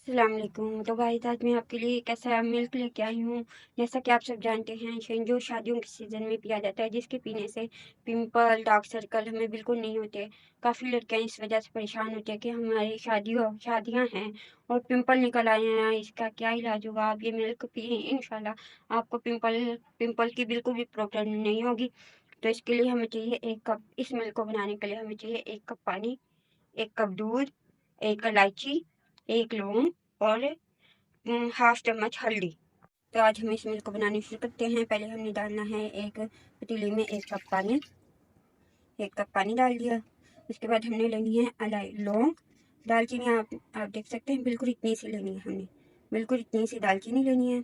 अस्सलाम वालेकुम। तो गाइस आज मैं आपके लिए एक ऐसा मिल्क लेके आई हूँ। जैसा कि आप सब जानते हैं जो शादियों के सीज़न में पिया जाता है, जिसके पीने से पिंपल डार्क सर्कल हमें बिल्कुल नहीं होते। काफ़ी लड़कियां इस वजह से परेशान होती है कि हमारी शादियां हैं और पिंपल निकल आए हैं, इसका क्या इलाज होगा। आप ये मिल्क पिए, इंशाल्लाह आपको पिंपल की बिल्कुल भी प्रॉब्लम नहीं होगी। तो इसके लिए हमें चाहिए 1 कप। इस मिल्क को बनाने के लिए हमें चाहिए 1 कप पानी, 1 कप दूध, 1 इलायची, 1 लौंग और हाफ चम्मच हल्दी। तो आज हम इस मिल्क को बनाने शुरू करते हैं। पहले हमने डालना है एक पतीली में 1 कप पानी। 1 कप पानी डाल दिया। उसके बाद हमने लेनी है लौंग, दालचीनी। आप देख सकते हैं, बिल्कुल इतनी सी लेनी है हमने, बिल्कुल इतनी सी दालचीनी लेनी है।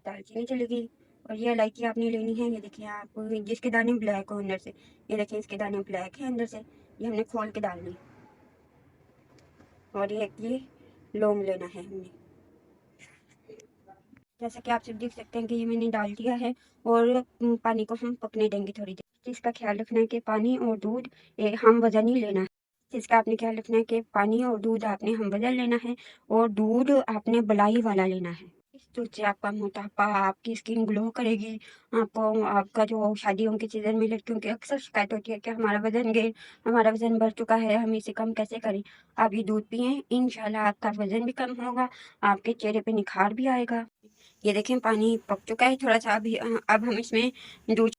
दालचीनी चली गई। और ये इलायची आपने लेनी है, ये देखिए आप, जिसके दाने ब्लैक हो अंदर से, ये देखिए इसके दाने ब्लैक है अंदर से, ये हमने खोल के डालनी। और ये लौंग लेना है हमने। जैसा कि आप सब देख सकते हैं कि ये मैंने डाल दिया है। और पानी को हम पकने देंगे थोड़ी देर। इसका ख्याल रखना है कि पानी और दूध हम वजन ही लेना है। इसका आपने ख्याल रखना है कि पानी और दूध आपने हम वजन लेना है और दूध आपने बलाई वाला लेना है। इस दूध से आपका मोटापा, आपकी स्किन ग्लो करेगी। आपको आपका जो शादियों के सीजन में लड़कियों की अक्सर शिकायत होती है कि हमारा वजन बढ़ चुका है, हम इसे कम कैसे करें। आप ये दूध पिए, इंशाल्लाह आपका वजन भी कम होगा, आपके चेहरे पे निखार भी आएगा। ये देखें पानी पक चुका है थोड़ा सा। अब हम इसमें दूध,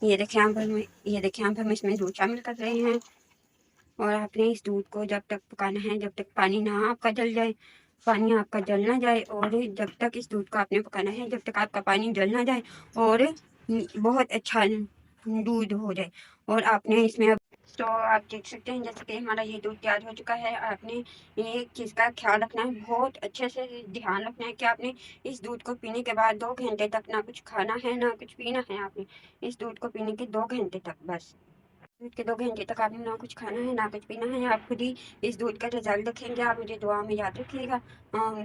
ये देखें अब हम इसमें दूध शामिल कर रहे हैं। और आपने इस दूध को जब तक पकाना है जब तक पानी ना आपका जल जाए, पानी आपका जल ना जाए। और जब तक इस दूध को आपने पकाना है जब तक आपका पानी जल ना जाए और बहुत अच्छा दूध हो जाए। और आपने इसमें अब, तो आप देख सकते हैं जैसे कि हमारा ये दूध तैयार हो चुका है। आपने एक चीज़ का ख्याल रखना है, बहुत अच्छे से ध्यान रखना है कि आपने इस दूध को पीने के बाद 2 घंटे तक ना कुछ खाना है ना कुछ पीना है। आपने इस दूध को पीने के 2 घंटे तक, बस दूध के 2 घंटे तक आपने ना कुछ खाना है ना कुछ पीना है। आप खुद ही इस दूध का रिजल्ट देखेंगे। आप मुझे दुआ में याद रखिएगा।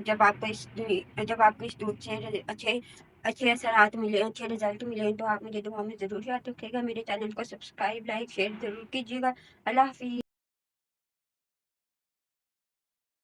जब आपको इस दूध से अच्छे अच्छे असरात मिले, अच्छे रिजल्ट मिले, तो आप मुझे दुआ में ज़रूर याद रखिएगा। मेरे चैनल को सब्सक्राइब, लाइक, शेयर ज़रूर कीजिएगा। अल्लाह हाफिज़।